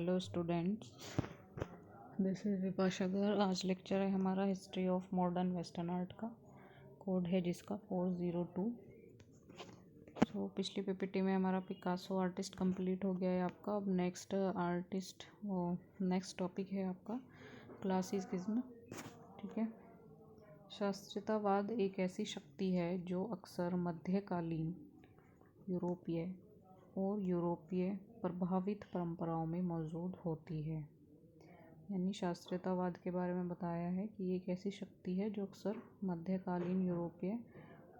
Hello students, this is Vipasha Gar. आज lecture है हमारा history of modern western art का। कोड है जिसका 402। पिछली पीपीटी में हमारा पिकासो आर्टिस्ट कंप्लीट हो गया है आपका। अब नेक्स्ट टॉपिक है आपका क्लासिसिज्म। ठीक है। शास्त्रीयतावाद एक ऐसी शक्ति है जो अक्सर मध्यकालीन यूरोपीय प्रभावित परंपराओं में मौजूद होती है। यानी शास्त्रीयतावाद के बारे में बताया है कि एक ऐसी शक्ति है जो अक्सर मध्यकालीन यूरोपीय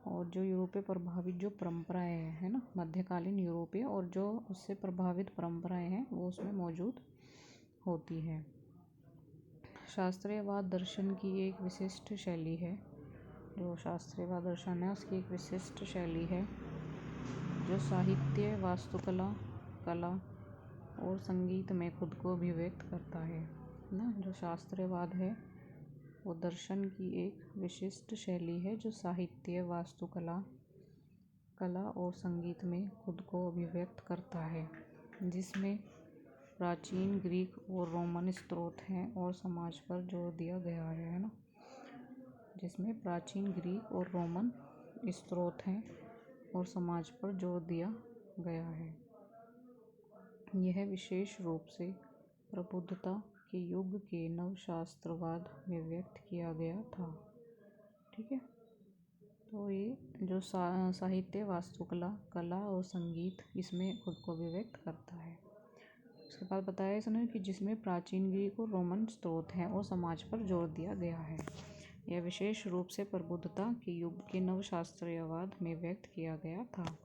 और जो यूरोपीय प्रभावित जो परंपराएं हैं, है ना, मध्यकालीन यूरोपीय और जो उससे प्रभावित परंपराएं हैं वो उसमें मौजूद होती है। शास्त्रीयवाद दर्शन की एक विशिष्ट शैली है। जो शास्त्रीयवाद दर्शन है उसकी एक विशिष्ट शैली है जो साहित्य, वास्तुकला, कला और संगीत में खुद को अभिव्यक्त करता है ना। जो शास्त्रीयवाद है वो दर्शन की एक विशिष्ट शैली है जो साहित्य, वास्तुकला, कला और संगीत में खुद को अभिव्यक्त करता है, जिसमें प्राचीन ग्रीक और रोमन स्रोत हैं और समाज पर जोर दिया गया है ना। जिसमें प्राचीन ग्रीक और रोमन स्रोत हैं और समाज पर जोर दिया गया है। यह विशेष रूप से प्रबुद्धता के युग के नवशास्त्रवाद में व्यक्त किया गया था। ठीक है। तो ये जो साहित्य, वास्तुकला, कला और संगीत इसमें खुद को अभिव्यक्त करता है। उसके बाद बताया इसने कि जिसमें प्राचीन ग्रीक और रोमन स्रोत हैं और समाज पर जोर दिया गया है। यह विशेष रूप से प्रबुद्धता के युग के नवशास्त्रीयवाद में व्यक्त किया गया था।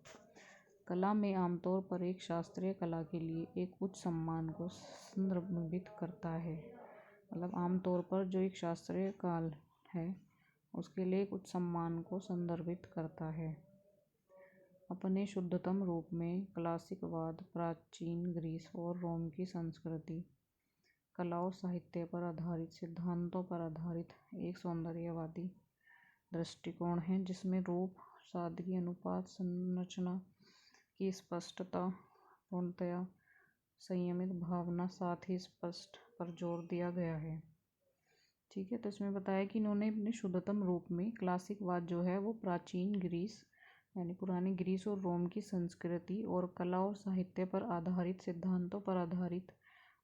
कला में आमतौर पर एक शास्त्रीय कला के लिए एक उच्च सम्मान को संदर्भित करता है। मतलब आमतौर पर जो एक शास्त्रीय काल है उसके लिए एक उच्च सम्मान को संदर्भित करता है। अपने शुद्धतम रूप में क्लासिकवाद प्राचीन ग्रीस और रोम की संस्कृति, कला और साहित्य पर आधारित सिद्धांतों पर आधारित एक सौंदर्यवादी दृष्टिकोण है जिसमें रूप, सादगी, अनुपात, संरचना की स्पष्टता, पूर्णतया, संयमित भावना, साथ ही स्पष्ट पर जोर दिया गया है। ठीक है। तो इसमें बताया कि इन्होंने अपने शुद्धतम रूप में क्लासिकवाद जो है वो प्राचीन ग्रीस यानी पुरानी ग्रीस और रोम की संस्कृति और कला और साहित्य पर आधारित सिद्धांतों पर आधारित,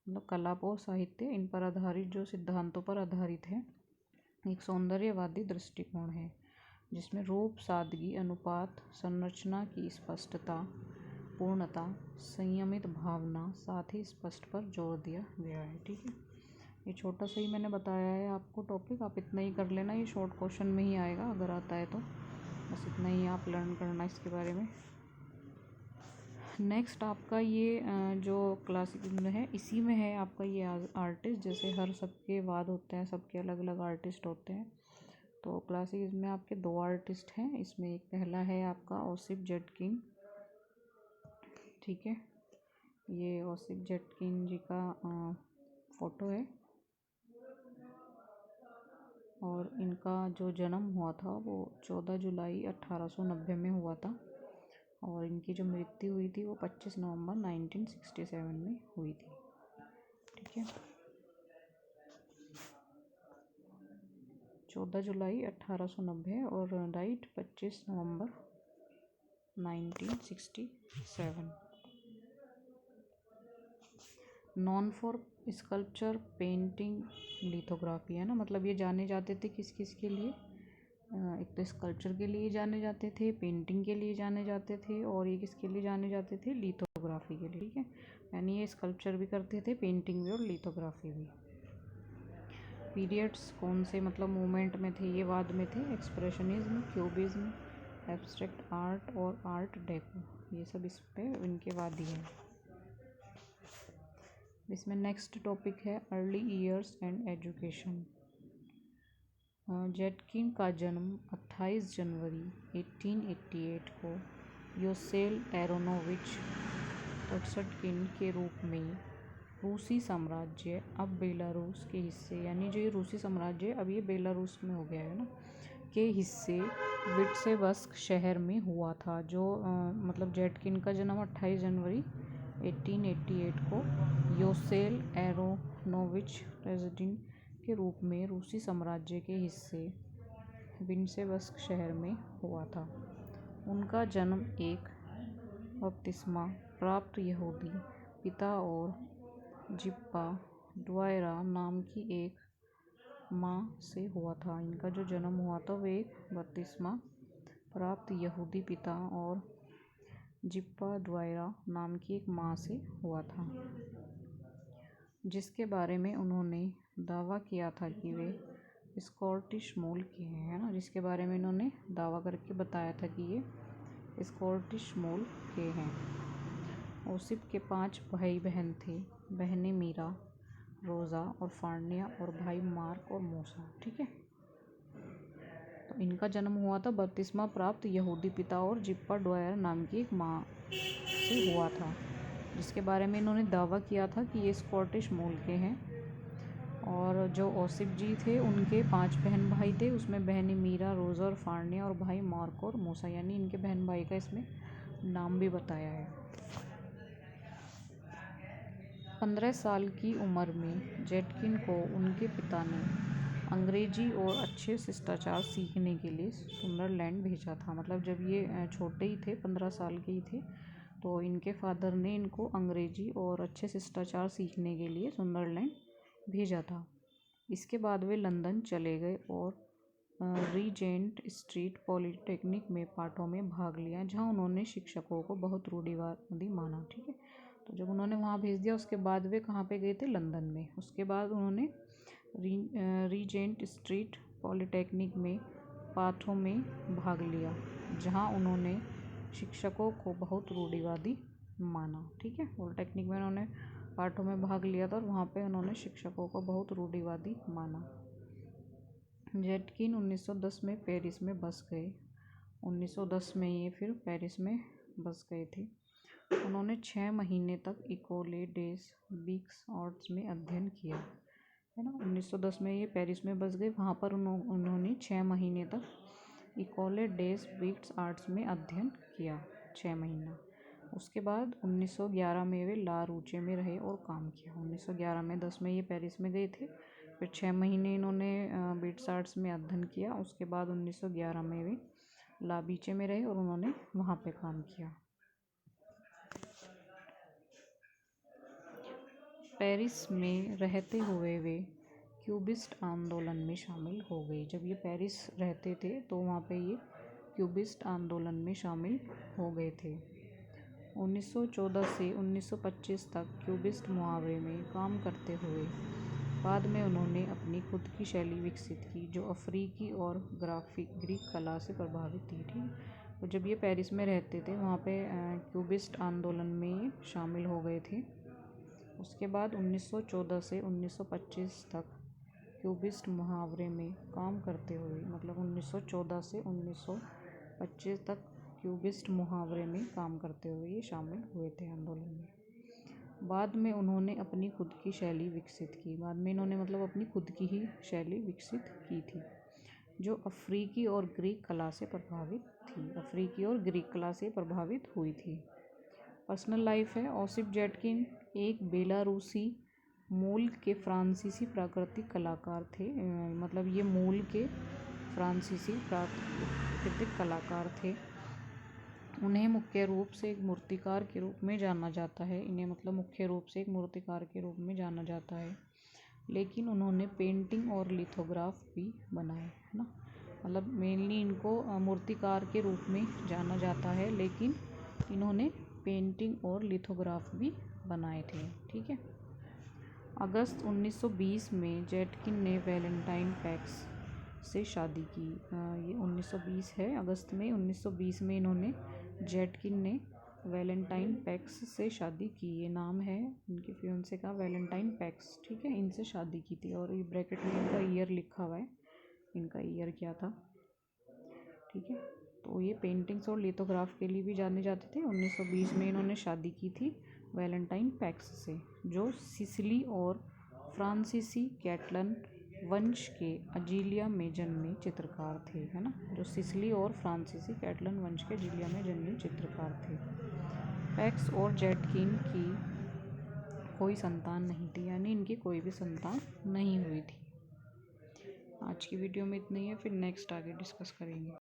मतलब कला और साहित्य इन पर आधारित जो सिद्धांतों पर आधारित है एक सौंदर्यवादी दृष्टिकोण है जिसमें रूप, सादगी, अनुपात, संरचना की स्पष्टता, पूर्णता, संयमित भावना, साथ ही स्पष्ट पर जोर दिया गया है। ठीक है। ये छोटा सा ही मैंने बताया है आपको टॉपिक, आप इतना ही कर लेना। ये शॉर्ट क्वेश्चन में ही आएगा अगर आता है तो, बस इतना ही आप लर्न करना इसके बारे में। नेक्स्ट आपका ये जो क्लासिकल है इसी में है आपका ये आर्टिस्ट। जैसे हर सबके वाद होते हैं, सबके अलग अलग आर्टिस्ट होते हैं। तो क्लासिकल में आपके दो आर्टिस्ट हैं। इसमें एक पहला है आपका ओसिप जेटकिन। ठीक है। ये ओसिप जेटकिन जी का फोटो है और इनका जो जन्म हुआ था वो 14 जुलाई 1890 में हुआ था और इनकी जो मृत्यु हुई थी वो 25 नवंबर 1967 में हुई थी। ठीक है। 14 जुलाई 1890 और diet 25 November 1967। Non for sculpture, painting, lithography, है ना। मतलब ये जाने जाते थे किस किस के लिए, एक तो स्कल्पचर के लिए जाने जाते थे, पेंटिंग के लिए जाने जाते थे और ये किसके लिए जाने जाते थे, लिथोग्राफी के लिए। ठीक है। यानी ये स्कल्पचर भी करते थे, पेंटिंग भी और लिथोग्राफी भी। पीरियड्स कौन से मतलब मूवमेंट में थे ये बाद में थे, एक्सप्रेशनिज्म, क्यूबिज्म, एब्स्ट्रैक्ट आर्ट और आर्ट डेको, ये सब इस पे इनके बाद ही है। इसमें नेक्स्ट टॉपिक है early years and education. Zetkin का जन्म 28 जनवरी 1888 को योसेल एरोनोविच पोटसटकिन के रूप में रूसी साम्राज्य, अब बेलारूस के हिस्से, यानी जो ये रूसी साम्राज्य अब ये बेलारूस में हो गया है ना, के हिस्से विट्सेवस्क शहर में हुआ था। जो मतलब जेटकिन का जन्म 28 जनवरी 1888 को योसेल एरोनोविच रेजिडेंट के रूप में रूसी साम्राज्य के हिस्से विन्सेबस्क शहर में हुआ था। उनका जन्म एक बपतिस्मा प्राप्त यहूदी पिता और जिप्पा ड्वायरा नाम की एक माँ से हुआ था। इनका जो जन्म हुआ था वे एक बपतिस्मा प्राप्त यहूदी पिता और जिप्पा ड्वायरा नाम की एक माँ से हुआ था, जिसके बारे में उन्होंने दावा किया था कि वे स्कॉटिश मूल के हैं, है ना, जिसके बारे में इन्होंने दावा करके बताया था कि ये स्कॉटिश मूल के हैं। ओसिप के 5 भाई बहन थे, बहनें मीरा, रोज़ा और फार्निया और भाई मार्क और मूसा। ठीक है, तो इनका जन्म हुआ था बपतिस्मा प्राप्त यहूदी पिता और जिप्पा ड्वायर नाम की एक माँ से हुआ था, जिसके बारे में इन्होंने दावा किया था कि ये स्कॉटिश मूल के हैं। और जो ओसिप जी थे उनके 5 बहन भाई थे, उसमें बहनें मीरा, रोज़ा और फार्निया और भाई मार्क और मूसा, यानी इनके बहन भाई का इसमें नाम भी बताया है। 15 साल की उम्र में जेटकिन को उनके पिता ने अंग्रेजी और अच्छे शिष्टाचार सीखने के लिए सुंदरलैंड भेजा था। मतलब जब ये छोटे ही थे, 15 साल के ही थे, तो इनके फादर ने इनको अंग्रेजी और अच्छे शिष्टाचार सीखने के लिए सुंदरलैंड भेजा था। इसके बाद वे लंदन चले गए और रीजेंट स्ट्रीट पॉलिटेक्निक में पाठों में भाग लिया, जहां उन्होंने शिक्षकों को बहुत रूढ़िवादी माना। ठीक है, तो जब उन्होंने वहां भेज दिया उसके बाद वे कहाँ पे गए थे? लंदन में। उसके बाद उन्होंने रीजेंट स्ट्रीट पॉलिटेक्निक में पाठों में भाग लिया, जहां उन्होंने शिक्षकों को बहुत रूढ़िवादी माना। ठीक है, पॉलिटेक्निक में उन्होंने पाठों में भाग लिया था और वहाँ पे उन्होंने शिक्षकों को बहुत रूढ़िवादी माना। जेटकिन 1910 में पेरिस में बस गए। 1910 में ये फिर पेरिस में बस गए थे। उन्होंने 6 महीने तक इकोले डेस बीक्स आर्ट्स में अध्ययन किया, है ना। 1910 में ये पेरिस में बस गए, वहाँ पर उन्होंने 6 महीने तक इकोले डेस बीक्स आर्ट्स में अध्ययन किया, 6 महीना। उसके बाद 1911 में वे ला रूचे में रहे और काम किया। 1911 में 10 में ये पेरिस में गए थे, फिर 6 महीने इन्होंने बीट्स आर्ट्स में अध्ययन किया। उसके बाद 1911 में वे ला बीचे में रहे और उन्होंने वहाँ पे काम किया। पेरिस में रहते हुए वे क्यूबिस्ट आंदोलन में शामिल हो गए। जब ये पेरिस रहते थे तो वहाँ पे ये क्यूबिस्ट आंदोलन में शामिल हो गए थे। 1914 से 1925 तक क्यूबिस्ट मुहावरे में काम करते हुए बाद में उन्होंने अपनी खुद की शैली विकसित की, जो अफ्रीकी और ग्रीक कला से प्रभावित थी। ठीक, तो जब ये पेरिस में रहते थे वहाँ पे क्यूबिस्ट आंदोलन में शामिल हो गए थे। उसके बाद 1914 से 1925 तक क्यूबिस्ट मुहावरे में काम करते हुए, मतलब 1914 से 1925 तक क्यूबिस्ट मुहावरे में काम करते हुए ये शामिल हुए थे आंदोलन में। बाद में उन्होंने अपनी खुद की शैली विकसित की। बाद में इन्होंने मतलब अपनी खुद की ही शैली विकसित की थी, जो अफ्रीकी और ग्रीक कला से प्रभावित थी, अफ्रीकी और ग्रीक कला से प्रभावित हुई थी। पर्सनल लाइफ है। ओसिप जेटकिन एक बेलारूसी मूल के फ्रांसीसी प्राकृतिक कलाकार थे। मतलब ये मूल के फ्रांसीसी प्राकृतिक कलाकार थे। उन्हें मुख्य रूप से एक मूर्तिकार के रूप में जाना जाता है। इन्हें मतलब मुख्य रूप से एक मूर्तिकार के रूप में जाना जाता है, लेकिन उन्होंने पेंटिंग और लिथोग्राफ भी बनाए, है ना। मतलब मेनली इनको मूर्तिकार के रूप में जाना जाता है, लेकिन इन्होंने पेंटिंग और लिथोग्राफ भी बनाए थे। ठीक है, अगस्त 1920 में जेटकिन ने वैलेंटाइन पैक्स से शादी की। ये 1920 है, अगस्त में 1920 में इन्होंने जेटकिन ने वैलेंटाइन पैक्स से शादी की। ये नाम है इनके फियोंसे का, वैलेंटाइन पैक्स। ठीक है, इनसे शादी की थी और ये ब्रैकेट में इनका ईयर लिखा हुआ है, इनका ईयर क्या था। ठीक है, तो ये पेंटिंग्स और लिथोग्राफ के लिए भी जाने जाते थे। 1920 में इन्होंने शादी की थी वैलेंटाइन पैक्स से, जो सिसिली और फ्रांसीसी कैटलन वंश के अजीलिया में जन्मे चित्रकार थे, है ना। जो सिसिली और फ्रांसीसी कैटलन वंश के अजीलिया में जन्मे चित्रकार थे। एक्स और जेड की इनकी कोई संतान नहीं थी, यानी इनकी कोई भी संतान नहीं हुई थी। आज की वीडियो में इतना ही है, फिर नेक्स्ट आगे डिस्कस करेंगे।